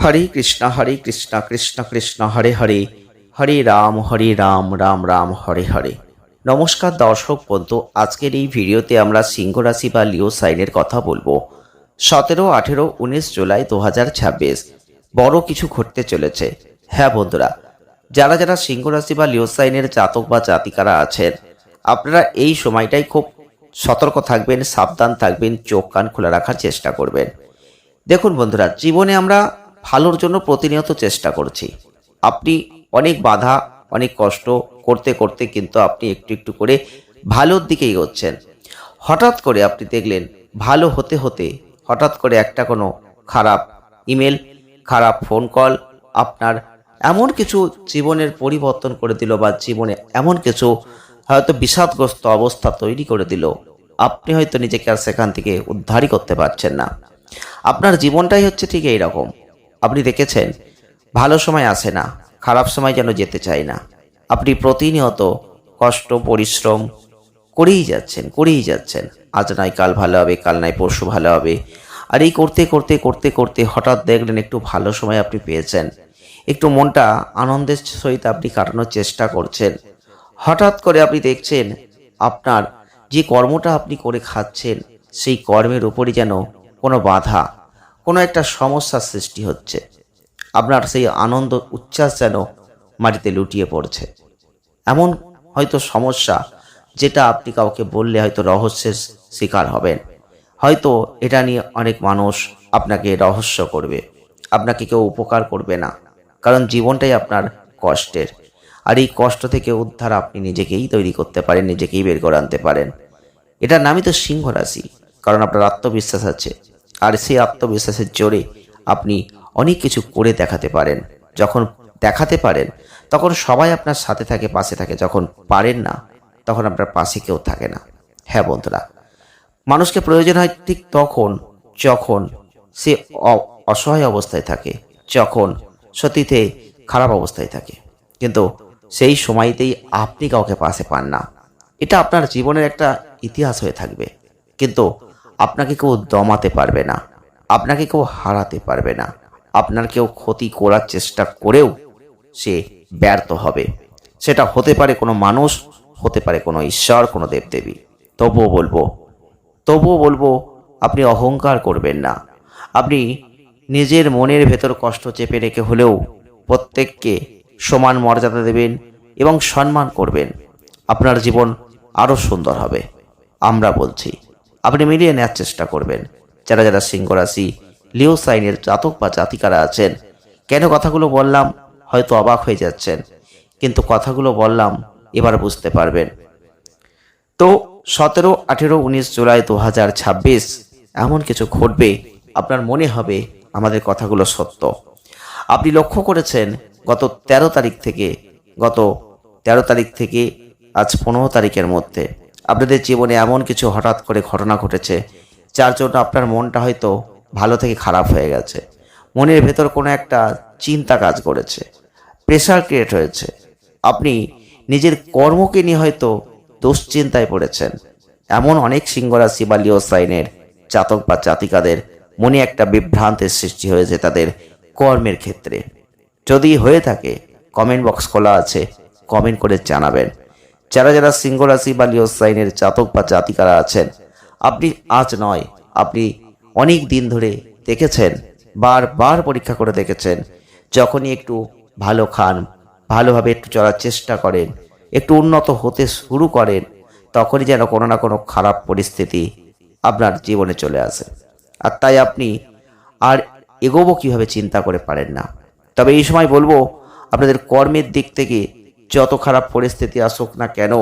হরে কৃষ্ণ কৃষ্ণ কৃষ্ণ হরে হরে, হরে রাম রাম রাম হরে হরে। নমস্কার দর্শক বন্ধু, আজকের এই ভিডিওতে আমরা সিংহ রাশি বা লিও সাইনের কথা বলবো। 17, 18, 19 জুলাই 2026 বড় কিছু ঘটতে চলেছে। হ্যাঁ বন্ধুরা, যারা যারা সিংহ রাশি বা লিও সাইনের জাতক বা জাতিকারা আছেন, আপনারা এই সময়টাই খুব সতর্ক থাকবেন, সাবধান থাকবেন, চোখ কান খোলা রাখার চেষ্টা করবেন। দেখুন বন্ধুরা, জীবনে আমরা ভালোর জন্য প্রতিনিয়ত চেষ্টা করছি। আপনি অনেক বাধা, অনেক কষ্ট করতে করতে কিন্তু আপনি একটু একটু করে ভালোর দিকে এগোচ্ছেন। হঠাৎ করে আপনি দেখলেন ভালো হতে হতে হঠাৎ করে একটা কোনো খারাপ ইমেল, খারাপ ফোন কল আপনার এমন কিছু জীবনের পরিবর্তন করে দিল, বা জীবনে এমন কিছু হয়তো বিষাদগ্রস্ত অবস্থা তৈরি করে দিল, আপনি হয়তো নিজেকে আর সেখান থেকে উদ্ধারই করতে পারছেন না। আপনার জীবনটাই হচ্ছে ঠিক এই রকম। আপনি দেখেছেন ভালো সময় আসে না, খারাপ সময় যেন যেতে চায় না। আপনি প্রতিনিয়ত কষ্ট পরিশ্রম করেই যাচ্ছেন। আজ নয় কাল ভালো হবে, কাল নয় পরশু ভালো হবে। আর এই করতে করতে করতে করতে হঠাৎ দেখলেন একটু ভালো সময় আপনি পেয়েছেন, একটু মনটা আনন্দের সহিত আপনি কাটানোর চেষ্টা করছেন। হঠাৎ করে আপনি দেখছেন আপনার যে কর্মটা আপনি করে খাচ্ছেন, সেই কর্মের উপরই যেন কোনো বাধা, কোনো একটা সমস্যার সৃষ্টি হচ্ছে। আপনার সেই আনন্দ উচ্ছ্বাস যেন মাটিতে লুটিয়ে পড়ছে। এমন হয়তো সমস্যা যেটা আপনি কাউকে বললে হয়তো রহস্যের শিকার হবেন। হয়তো এটা নিয়ে অনেক মানুষ আপনাকে রহস্য করবে, আপনাকে কেউ উপকার করবে না, কারণ জীবনটাই আপনার কষ্টের। আর এই কষ্ট থেকে উদ্ধার আপনি নিজেকেই তৈরি করতে পারেন, নিজেকেই বের করে আনতে পারেন। এটার নামই তো সিংহ রাশি, কারণ আপনার আত্মবিশ্বাস আছে। আর সেই আত্মবিশ্বাসের জোরে আপনি অনেক কিছু করে দেখাতে পারেন। যখন দেখাতে পারেন তখন সবাই আপনার সাথে থাকে, পাশে থাকে। যখন পারেন না তখন আপনার পাশে কেউ থাকে না। হ্যাঁ বন্ধুরা, মানুষকে প্রয়োজন হয় ঠিক তখন যখন সে অসহায় অবস্থায় থাকে, যখন সত্যিতে খারাপ অবস্থায় থাকে, কিন্তু সেই সময়তেই আপনি কাউকে পাশে পান না। এটা আপনার জীবনের একটা ইতিহাস হয়ে থাকবে, কিন্তু আপনাকে কেউ দমাতে পারবে না, আপনাকে কেউ হারাতে পারবে না। আপনার কেউ ক্ষতি করার চেষ্টা করেও সে ব্যর্থ হবে। সেটা হতে পারে কোনো মানুষ, হতে পারে কোনো ঈশ্বর, কোনো দেবদেবী। তবুও বলবো আপনি অহংকার করবেন না। আপনি নিজের মনের ভেতর কষ্ট চেপে রেখে হলেও প্রত্যেককে সমান মর্যাদা দেবেন এবং সম্মান করবেন। আপনার জীবন আরও সুন্দর হবে। আমরা বলছি আপনি মিলিয়ে নেওয়ার চেষ্টা করবেন। যারা যারা সিংহ রাশি লিও সাইনের জাতক বা জাতিকারা আছেন, কেন কথাগুলো বললাম হয়তো অবাক হয়ে যাচ্ছেন, কিন্তু কথাগুলো বললাম এবার বুঝতে পারবেন। তো 17, 18, 19 জুলাই 2026 এমন কিছু ঘটবে, আপনার মনে হবে আমাদের কথাগুলো সত্য। আপনি লক্ষ্য করেছেন গত 13 তারিখ থেকে আজ 15 তারিখের মধ্যে আপনাদের জীবনে এমন কিছু হঠাৎ করে ঘটনা ঘটেছে, যার জন্য আপনার মনটা হয়তো ভালো থেকে খারাপ হয়ে গেছে। মনের ভেতর কোনো একটা চিন্তা কাজ করেছে, প্রেশার ক্রিয়েট হয়েছে। আপনি নিজের কর্মকে নিয়ে হয়তো দুশ্চিন্তায় পড়েছেন। এমন অনেক সিংহ রাশি বা লিও সাইনের জাতক বা জাতিকাদের মনে একটা বিভ্রান্তের সৃষ্টি হয়েছে তাদের কর্মের ক্ষেত্রে। যদি হয়ে থাকে কমেন্ট বক্স খোলা আছে, কমেন্ট করে জানাবেন। যারা যারা সিংহ রাশি বা লিও সাইনের জাতক বা জাতিকারা আছেন, আপনি আজ নয়, আপনি অনেক দিন ধরে দেখেছেন, বারবার পরীক্ষা করে দেখেছেন, যখনই একটু ভালো খান, ভালোভাবে একটু চলার চেষ্টা করেন, একটু উন্নত হতে শুরু করেন, তখনই যেন কোনো না কোনো খারাপ পরিস্থিতি আপনার জীবনে চলে আসে। আর তাই আপনি আর এগোবো কীভাবে চিন্তা করে পারেন না। তবে এই সময় বলবো, আপনাদের কর্মের দিক থেকে যত খারাপ পরিস্থিতি আসুক না কেন,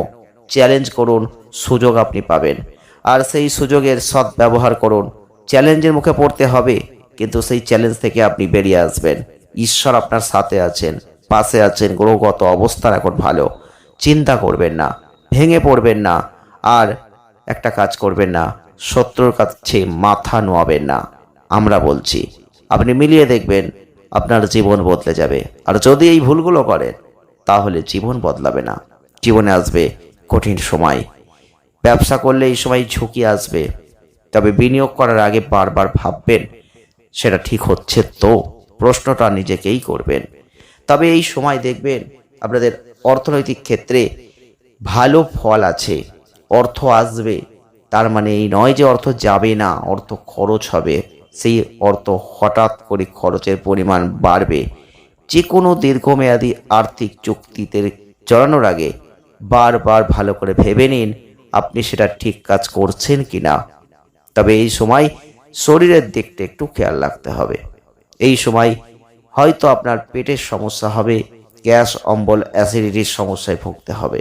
চ্যালেঞ্জ করুন, সুযোগ আপনি পাবেন। আর সেই সুযোগের সৎ ব্যবহার করুন। চ্যালেঞ্জের মুখে পড়তে হবে, কিন্তু সেই চ্যালেঞ্জ থেকে আপনি বেরিয়ে আসবেন। ঈশ্বর আপনার সাথে আছেন, পাশে আছেন। গ্রহগত অবস্থান এখন ভালো। চিন্তা করবেন না, ভেঙে পড়বেন না, আর একটা কাজ করবেন না, শত্রুর কাছে মাথা নোয়াবেন না। আমরা বলছি আপনি মিলিয়ে দেখবেন, আপনার জীবন বদলে যাবে। আর যদি এই ভুলগুলো করেন তাহলে জীবন বদলাবে না, জীবনে আসবে কঠিন সময়। ব্যবসা করলে এই সময় ঝুঁকি আসবে, তবে বিনিয়োগ করার আগে বারবার ভাববেন সেটা ঠিক হচ্ছে তো। প্রশ্নটা নিজেকেই করবেন। তবে এই সময় দেখবেন আপনাদের অর্থনৈতিক ক্ষেত্রে ভালো ফল আছে, অর্থ আসবে। তার মানে এই নয় যে অর্থ যাবে না, অর্থ খরচ হবে। সেই অর্থ হঠাৎ করে খরচের পরিমাণ বাড়বে। যে কোনো দীর্ঘমেয়াদী আর্থিক চুক্তিতে জড়ানোর আগে বারবার ভালো করে ভেবে নিন আপনি সেটা ঠিক কাজ করছেন কিনা। তবে এই সময় শরীরের দিকটা একটু খেয়াল রাখতে হবে। এই সময় হয়তো আপনার পেটের সমস্যা হবে, গ্যাস অম্বল অ্যাসিডিটির সমস্যায় ভুগতে হবে।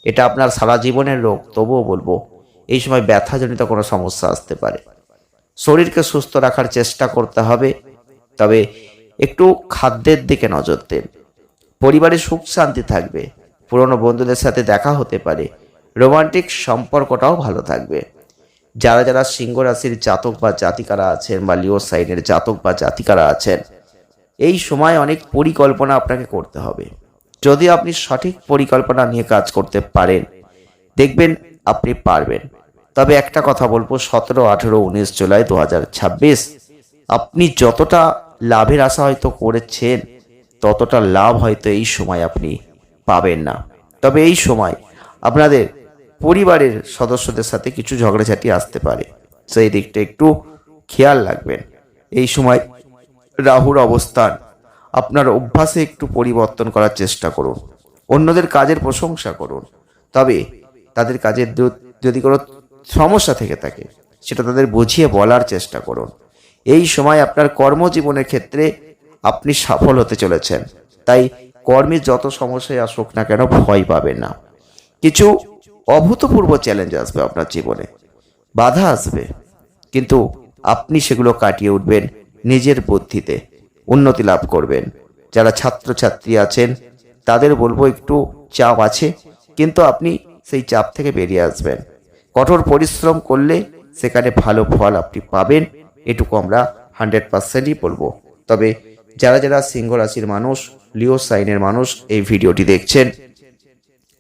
এটা আপনার সারা জীবনের রোগ, তবুও বলবো এই সময় ব্যথাজনিত কোনো সমস্যা আসতে পারে। শরীরকে সুস্থ রাখার চেষ্টা করতে হবে, তবে একটু খাদ্যের দিকে নজর দিন। পরিবারে সুখ শান্তি থাকবে, পুরনো বন্ধুদের সাথে দেখা হতে পারে, রোমান্টিক সম্পর্কটাও ভালো থাকবে। যারা যারা সিংহ রাশির জাতক বা জাতিকারা আছেন বা লিও সাইনের জাতক বা জাতিকারা আছেন, এই সময় অনেক পরিকল্পনা আপনাকে করতে হবে। যদি আপনি সঠিক পরিকল্পনা নিয়ে কাজ করতে পারেন, দেখবেন আপনি পারবেন। তবে একটা কথা বলবো, 17, 18, 19 জুলাই 2026 আপনি যতটা লাভের আশা হয়তো করেছেন, ততটা লাভ হয়তো এই সময় আপনি পাবেন না। তবে এই সময় আপনাদের পরিবারের সদস্যদের সাথে কিছু ঝগড়াঝাটি আসতে পারে, সেই দিকটা একটু খেয়াল রাখবেন। এই সময় রাহুর অবস্থান, আপনার অভ্যাসে একটু পরিবর্তন করার চেষ্টা করুন। অন্যদের কাজের প্রশংসা করুন, তবে তাদের কাজের যদি কোনো সমস্যা থেকে থাকে সেটা তাদের বুঝিয়ে বলার চেষ্টা করুন। এই সময় আপনার কর্মজীবনের ক্ষেত্রে আপনি সফল হতে চলেছেন, তাই কর্মে যত সমস্যায় আসুক না কেন ভয় পাবেন না। কিছু অভূতপূর্ব চ্যালেঞ্জ আসবে আপনার জীবনে, বাধা আসবে, কিন্তু আপনি সেগুলো কাটিয়ে উঠবেন নিজের বুদ্ধিতে, উন্নতি লাভ করবেন। যারা ছাত্রছাত্রী আছেন তাদের বলবো একটু চাপ আছে, কিন্তু আপনি সেই চাপ থেকে বেরিয়ে আসবেন। কঠোর পরিশ্রম করলে সেখানে ভালো ফল আপনি পাবেন, এটুকু আমরা 100%ই বলবো। তবে যারা যারা সিংহ রাশির মানুষ, লিও সাইনের মানুষ এই ভিডিওটি দেখছেন,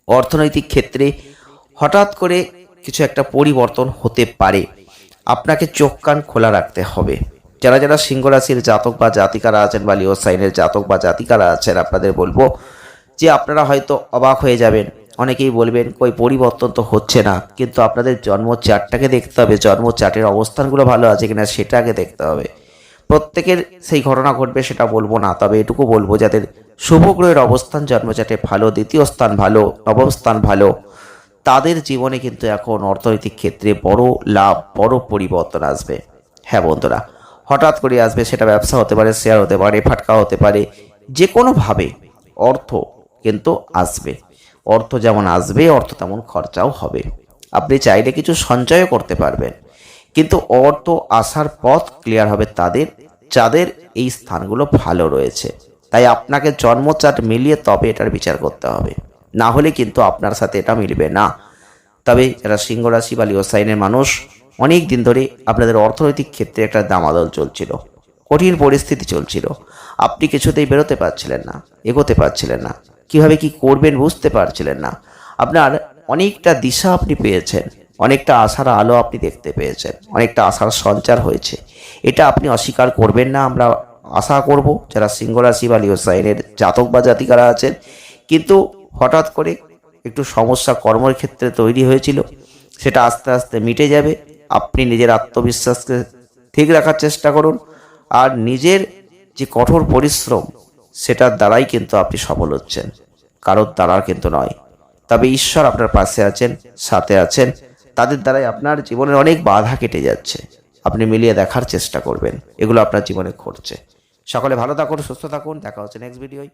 অর্থনৈতিক ক্ষেত্রে হঠাৎ করে কিছু একটা পরিবর্তন হতে পারে, আপনাকে চোখ কান খোলা রাখতে হবে। যারা যারা সিংহ রাশির জাতক বা জাতিকারা আছেন বা লিও সাইনের জাতক বা জাতিকারা আছেন, আপনাদের বলবো যে আপনারা হয়তো অবাক হয়ে যাবেন। অনেকেই বলবেন কই পরিবর্তন তো হচ্ছে না, কিন্তু আপনাদের জন্ম চার্টটাকে দেখতে হবে, জন্ম চার্টের অবস্থানগুলো ভালো আছে কিনা সেটা আগে দেখতে হবে। প্রত্যেকের সেই ঘটনা ঘটবে সেটা বলবো না, তবে এটুকু বলবো যাদের শুভ গ্রহের অবস্থান জন্মচাটে ভালো, দ্বিতীয় স্থান ভালো, নবম স্থান ভালো, তাদের জীবনে কিন্তু এখন অর্থনৈতিক ক্ষেত্রে বড় লাভ, বড় পরিবর্তন আসবে। হ্যাঁ বন্ধুরা, হঠাৎ করে আসবে, সেটা ব্যবসা হতে পারে, শেয়ার হতে পারে, ফাটকা হতে পারে, যে কোনোভাবে অর্থ কিন্তু আসবে। অর্থ যেমন আসবে, অর্থ তেমন খরচাও হবে। আপনি চাইলে কিছু সঞ্চয়ও করতে পারবেন, কিন্তু অর্থ আসার পথ ক্লিয়ার হবে তাদের যাদের এই স্থানগুলো ভালো রয়েছে। তাই আপনাকে জন্মচার্ট মিলিয়ে তবে এটার বিচার করতে হবে, না হলে কিন্তু আপনার সাথে এটা মিলবে না। তবে যারা সিংহ রাশি বা লিও সাইনের মানুষ, অনেক দিন ধরে আপনাদের অর্থনৈতিক ক্ষেত্রে একটা দামাদল চলছিল, কঠিন পরিস্থিতি চলছিল, আপনি কিছুতেই বেরোতে পারছিলেন না, এগোতে পারছিলেন না, কিভাবে কি করবেন বুঝতে পারছিলেন না। আপনার অনেকটা দিশা আপনি পেয়েছেন, অনেকটা আশার আলো আপনি দেখতে পেয়েছেন, অনেকটা আশার সঞ্চার হয়েছে, এটা আপনি অস্বীকার করবেন না। আমরা আশা করব যারা সিংহ রাশি বা লিও সাইনের জাতক বা জাতিকারা আছেন, কিন্তু হঠাৎ করে একটু সমস্যা কর্মের ক্ষেত্রে তৈরি হয়েছিল, সেটা আস্তে আস্তে মিটে যাবে। আপনি নিজের আত্মবিশ্বাসকে ঠিক রাখার চেষ্টা করুন, আর নিজের যে কঠোর পরিশ্রম সেটার দ্বারাই কিন্তু আপনি সফল হচ্ছেন, কারোর দ্বারা কিন্তু নয়। তবে ঈশ্বর আপনার পাশে আছেন, সাথে আছেন, তাদের দ্বারাই আপনার জীবনের অনেক বাধা কেটে যাচ্ছে। আপনি মিলিয়ে দেখার চেষ্টা করবেন, এগুলো আপনার জীবনে ঘটছে। সকলে ভালো থাকুন, সুস্থ থাকুন, দেখা হচ্ছে নেক্সট ভিডিওয়।